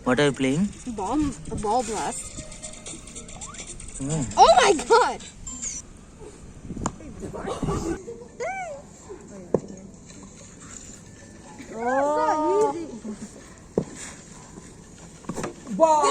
What are you playing? Ball blast. Oh my god! Oh.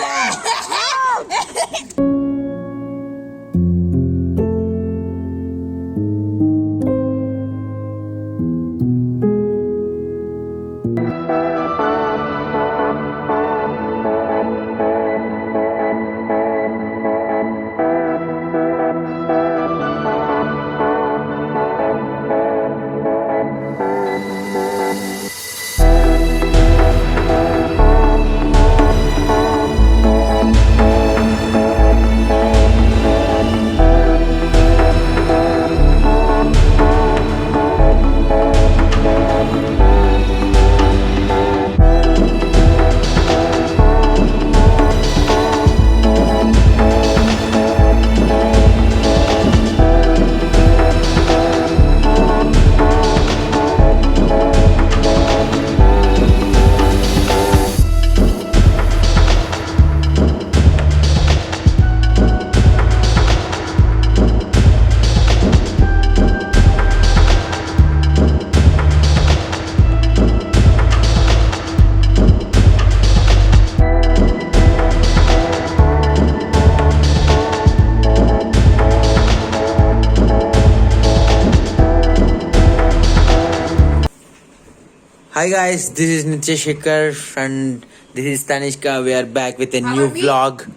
Hi guys, this is Nitya Shekhar and this is Tanishka. We are back with a new vlog.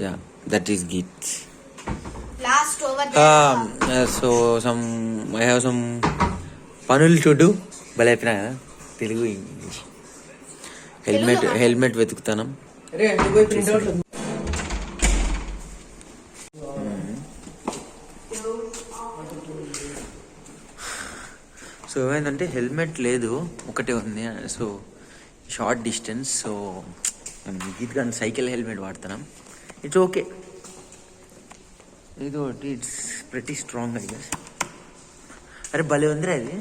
Yeah, that is Geet. Last over there. So I have some పనులు to do. బలైపోయినా Telugu English helmet వెతుకుతాను. So ఏమైందంటే helmet లేదు, ఒకటే ఉంది. So short distance, so గీత్ కానీ cycle helmet వాడుతున్నాం. ఇట్స్ ఓకే, ఇది ఒకటి it's pretty strong I guess. అరే భలే ఉందిరా ఇది.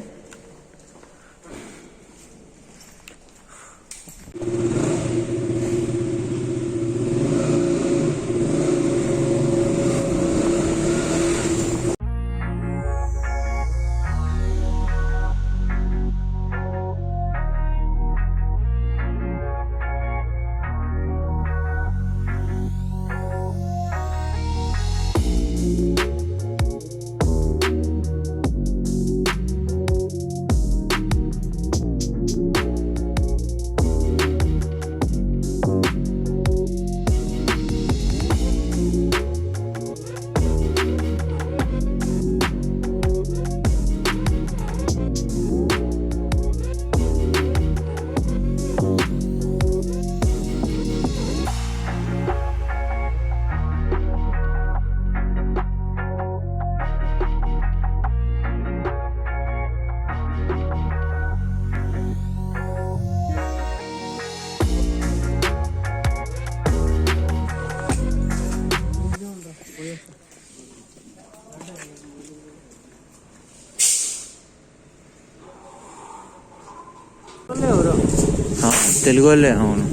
తెలుగు వాళ్ళే. అవును,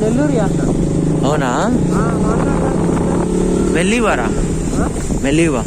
నెల్లూరు చేస్తాను. అవునా? మెల్లివారా? మెల్లివా?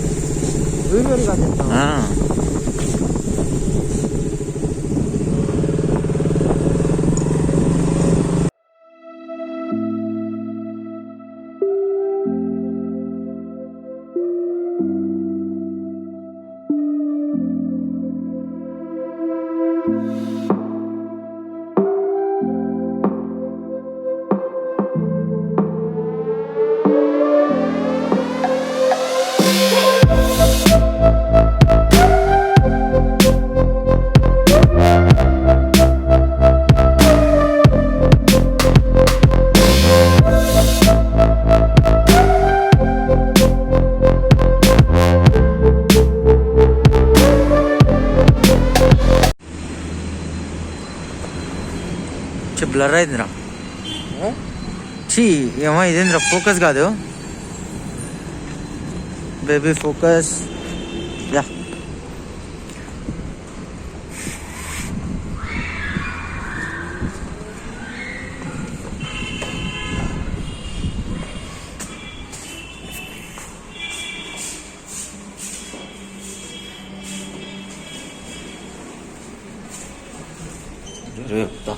బ్లర్ అయిందిరా. చీ ఏమో ఇదేంద్రా, ఫోకస్ కాదు బేబీ, ఫోకస్. యా చెప్తా.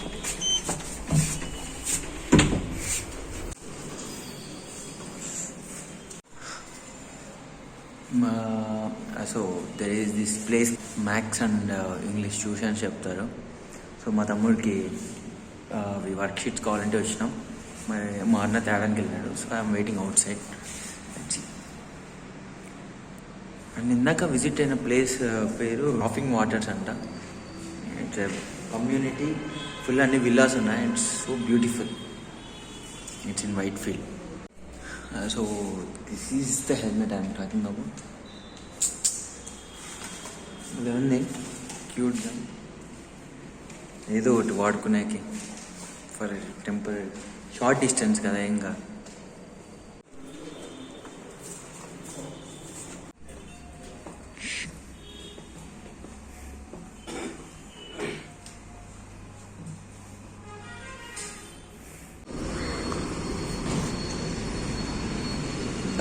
So there is this place maths and English tuitions చెప్తారు. సో మా తమ్ముడికి వర్క్ షీట్స్ కావాలంటే వచ్చినాం. మా అన్న తేడానికి వెళ్ళాడు. So I'm waiting outside. And ఇందాక విజిట్ అయిన ప్లేస్ పేరు లాఫింగ్ వాటర్స్ అంట. ఇట్స్ కమ్యూనిటీ, ఫుల్ అన్ని విల్లాస్ ఉన్నాయి. It's so beautiful. It's in Whitefield. So this is the helmet I'm talking about. ఇది ఉంది క్యూట్గా, ఏదో ఒకటి వాడుకునేకి ఫర్ టెంపరీ షార్ట్ డిస్టెన్స్ కదా ఇంకా.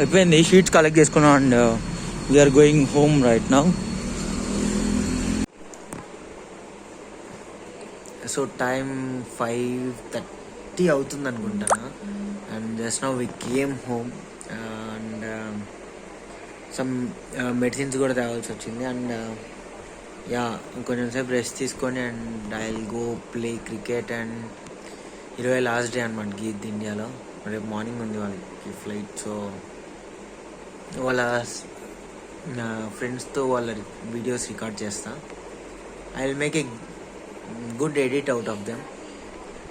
అయిపోయింది, షీట్స్ కలెక్ట్ చేసుకున్నాం and we're going home right now. So time 5:30 అవుతుంది అనుకుంటాను. And just now we came home and some medicines కూడా తేవాల్సి వచ్చింది. అండ్ యా ఇంకొంచెం సేపు రెస్ట్ తీసుకొని and I will go play cricket. And 20 last day అనమాట గీత్ ఇండియాలో. రేపు మార్నింగ్ ఉంది వాళ్ళకి ఫ్లైట్. సో వాళ్ళ ఫ్రెండ్స్తో వాళ్ళ వీడియోస్ రికార్డ్ చేస్తా. I will make a good edit out of them.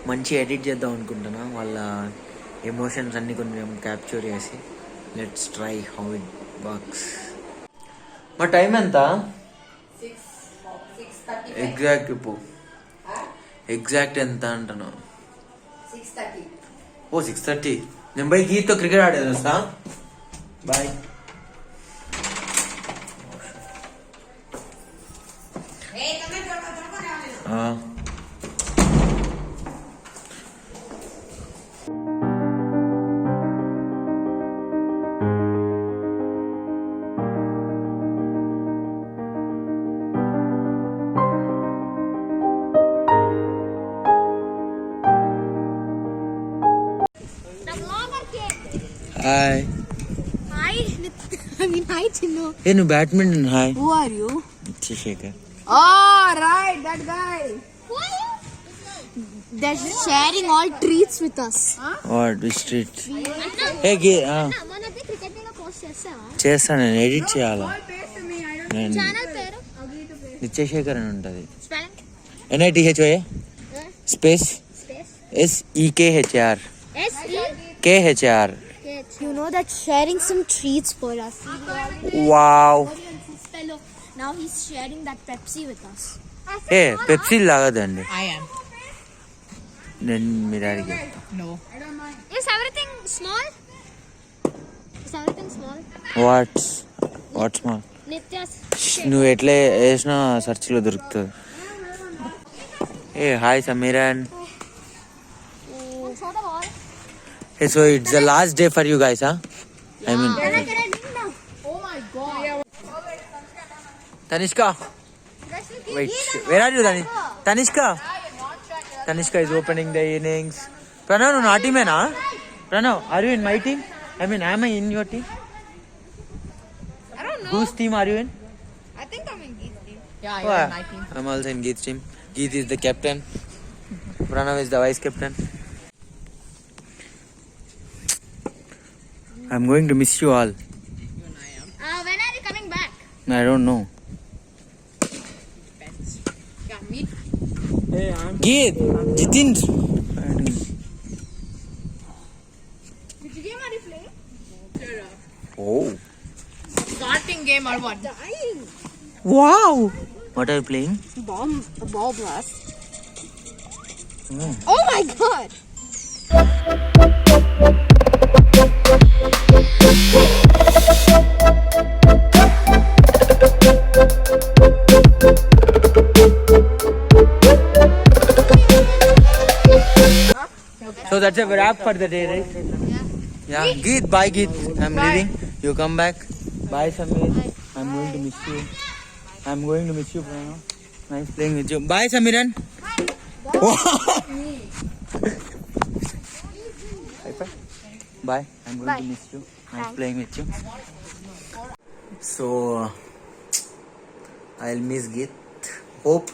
మంచి ఎడిట్ చేద్దాం అనుకుంటున్నా, వాళ్ళ ఎమోషన్స్ అన్నీ కొంచెం క్యాప్చర్ చేసి. Let's try how it works. మా టైం ఎంత? ఎగ్జాక్ట్ చెప్పు. ఎగ్జాక్ట్ ఎంత అంటున్నా? 6:30. ఓ 6:30. నేను పోయి గీత్తో క్రికెట్ ఆడేది వస్తా. Bye. Hi. Hi. I mean, hi, Chinnu. ఏ నువ్వు badminton. Hi. Who are you? Shekhar. Oh, right, that guy. Who are you? They're sharing all treats with us. What street? ఏ గే చేస్తాను, నేను ఎడిట్ చేయాలా. నేను నిత్యశేఖర్ అని ఉంటుంది. NITHOA space SEKHR KHR. You know that sharing some treats for us. Wow. Now he's sharing that Pepsi with us. ఏ Pepsi లాగదండి. I am. నేను మీరు అడిగి No. Is everything small? Is everything small? What's small. Nitya's. నువ్వు ఎట్లా వేసినా సర్చ్లో దొరుకుతుంది. ఏ hi Sameeran. Hey, so it's the last day for you guys, huh? I mean, Oh my god. Tanishka. Wait, where are you, Tanishka? Tanishka is opening the innings. Pranav, no, not team, na? Pranav, are you in my team? I mean, am I in your team? I don't know. Whose team are you in? I think I'm in Geet's team. Yeah, you're in my team. I'm also in Geeth's team. Geeth is the captain. Pranav is the vice captain. I'm going to miss you all. When are you coming back? I don't know. Depends. Yeah, me. Hey, I'm. Geeth, Jitin. Which game are you playing? Oh. Starting game or what? Dying. Wow. What are you playing? Ball blast. Oh. Oh my god. So that's a wrap for the day, right? Yeah. Geeth, bye Geeth. I'm leaving. You come back. Bye Samir. I'm going to miss you. I'm going to miss you, Pranav. Nice playing with you. Bye Samiran. Bye. Bye. I'm going to miss you. Nice playing with you. So I'll miss Git. Hope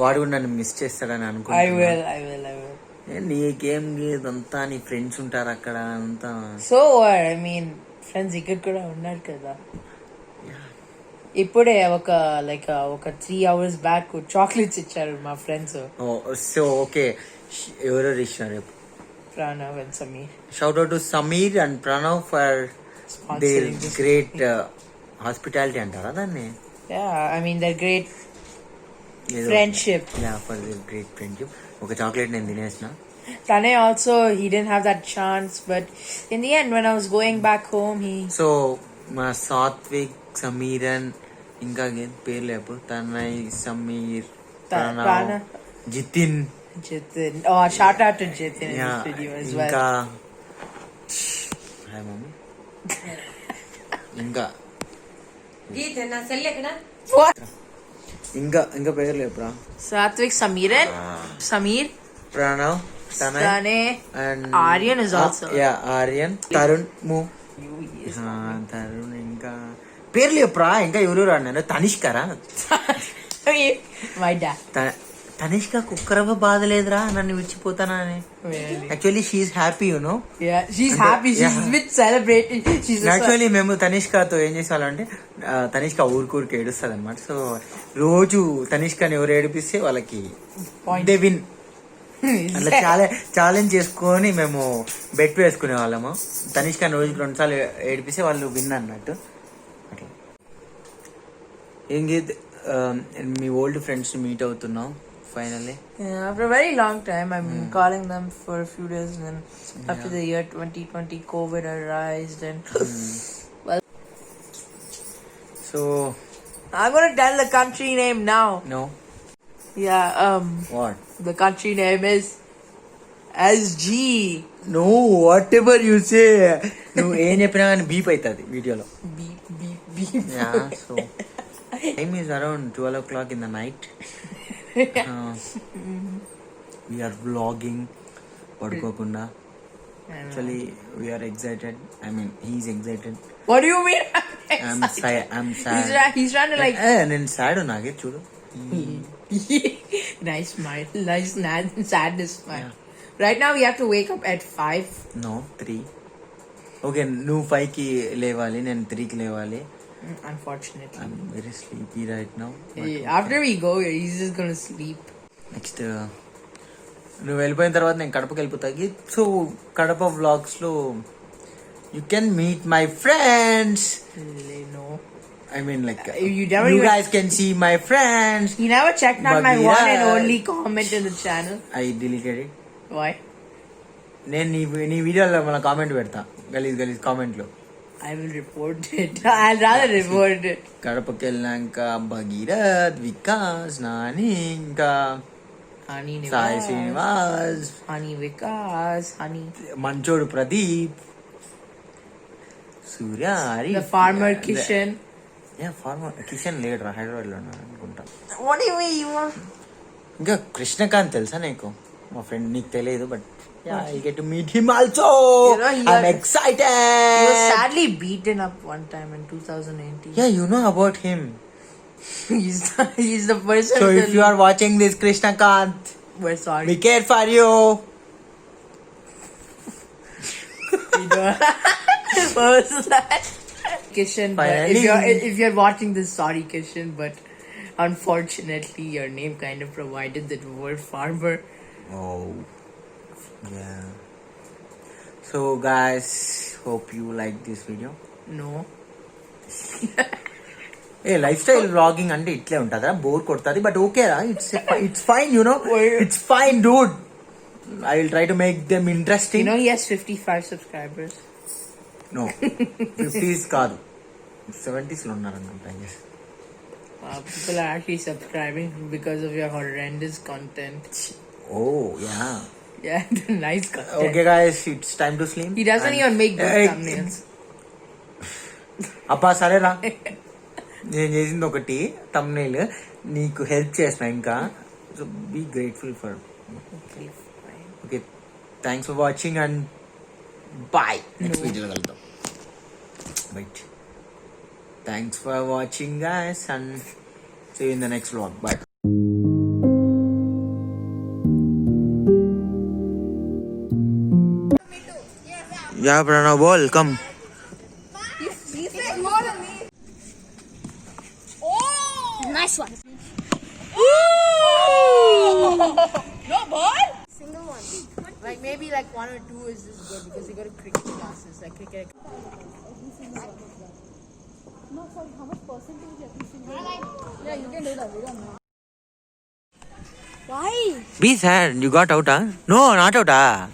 వాడు కూడా నన్ను miss చేస్తాడని I అనుకుంటున్నా. will. నీ game ఇదంతా నీ friends ఉంటారు అక్కడ అంతా. So what? I mean, friends ఇక్కడ కూడా ఉన్నారు కదా. ఇప్పుడే ఒక 3 hours బ్యాక్ చాక్లెట్స్ ఇచ్చారు మా ఫ్రెండ్స్. సో ఓకే, ఎవరెవరు ఇచ్చినారు? Pranav and Sameer. Shout out to Samir and Pranav for their Sponsoring this. great hospitality అంటారా దాన్ని? Yeah, I mean they're great ఏదో- friendship. Yeah, for their great friendship. ఒక చాక్లెట్ నేను తినేసిన. Tane also, he didn't have that chance, but in the end when I was going back home, he so మా సాత్విక్, సమీరన్, ఇంకా పేర్లు లేపు, Tanay, Sameer, Pranav, Pranav. Jitin, Jitin. Oh, shout out to Jitin in yeah, this video as ఇంకా well. Hi mummy. ఇంకా What? ఇంకా ఇంకా పేర్లు లేపురా. Satvik, Samiran, Samir, Pranav, Tanay Tane, and Aryan is also. Aryan, Tarun, Tarun, ఇంకా పేర్లు చెప్పురా. ఇంకా ఎవరు అన్నారు? తనిష్కరా? My dad. తనిష్క కుక్కరవ బాధ లేదురా నన్ను విడిచిపోతానా అని. Really? Actually she's happy you know. Yeah, she's happy. She's Yeah. with celebrating. She's just actually మేము తనిష్కతో ఏం చేసేవాళ్ళంటే తనిష్క ఊరికి ఏడుస్తుంది అనమాట. సో రోజు తనిష్కని ఎవరు ఏడిపిస్తే వాళ్ళకి Point. దే విన్ అట్లా ఛాలెంజ్ చేసుకొని మేము బెట్ వేసుకునే వాళ్ళము. తనిష్క రోజుకి 2 సార్లు ఏడిపిస్తే వాళ్ళు విన్ అన్నట్టు. అట్లా ఏంగి మీ ఓల్డ్ ఫ్రెండ్స్ మీట్ అవుతున్నాం finally. Yeah, after a very long time, I've been calling them for a few days, and then after the year 2020, COVID arose, and well, so I'm gonna tell the country name now. No Yeah, what the country name is SG. No whatever you say. నువ్వు ఏం చెప్పినా కానీ beep అవుతుంది వీడియోలో. Beep beep beep. So time is around 12 o'clock in the night. We are vlogging పడుకోకుండా. Actually we are excited. I mean he's excited. What do you mean? I'm sad. He's trying to like. నేను sad నాగే చూడు. Nice smile, nice sadness smile. Right now we have to wake up at 5. No 3. Okay నువ్వు 5 కి లేవాలి, నేను 3 కి లేవాలి. Unfortunately. I'm very sleepy right now. After we go here, he's just gonna sleep. Next నువ్వు వెళ్ళిపోయిన తర్వాత నేను కడపకి వెళ్ళిపోతా. సో కడప వ్లాగ్స్ లో you can meet my friends. No. I mean like You never you even- guys can see my friends. He never checked out my Bagheera. one and only comment in the channel. I deleted it. Why? నేను నీ వీడియోలో మన comment పెడతా, గలీజ్ comment లో. I will report it. I'll rather report it. కడపకి వెళ్ళాక భగీరథ్, వికాస్, నాని, ఇంకా Honey Sai Nivaas. Srinivas, Honey Vikas. Honey. మంచోడు Pradeep, Surya, Hari, The farmer Kishan. Farmer Kishan లేడు, హైదరాబాద్ లో ఉన్నాడు అనుకుంటా. What do you mean? You want? ఇంకా కృష్ణకాంత్ తెలుసా నీకు? మా ఫ్రెండ్, నీకు తెలియదు but I get to meet him also. You know, I'm He was excited. sadly beaten up one time in 2018. Yeah, you know about him. He's the person. So if you are watching this, Krishnakant, We're sorry. we care for you. You know. What was that? Kishan, but Finally. if you're watching this, sorry Kishan, but unfortunately your name kind of provided that word farmer. Oh, yeah. So guys, hope you like this video. No. ఏ lifestyle vlogging అంటే ఇట్లే ఉంటుందా? Bore కొడుతుంది but okay రా, it's fine, you know, it's fine dude. I will try to make them You interesting. know he has 55 subscribers. No 50s కాదు, 70s లో ఉన్నారన్నమాట. I guess. People are actually subscribing because of your horrendous content. Oh yeah. Yeah, nice content. Okay guys, it's time to sleep. He doesn't And- even make good Hey, thumbnails. అబ్బా సరేరా, నేను చేసింది ఒకటి thumbnail, నీకు help చేసిన ఇంకా So be grateful for. Okay, fine. Okay, thanks for watching and bye. Next video lo kaludam. Wait. Thanks for watching, guys, and see you in the next vlog. Bye. Yeah, Pranav, ball, come. Nice one. No ball? Single one. Like maybe like 1 or 2 is just good because you got a cricket classes, like cricket. Why? Be sad. You got out, huh? No, not out, huh?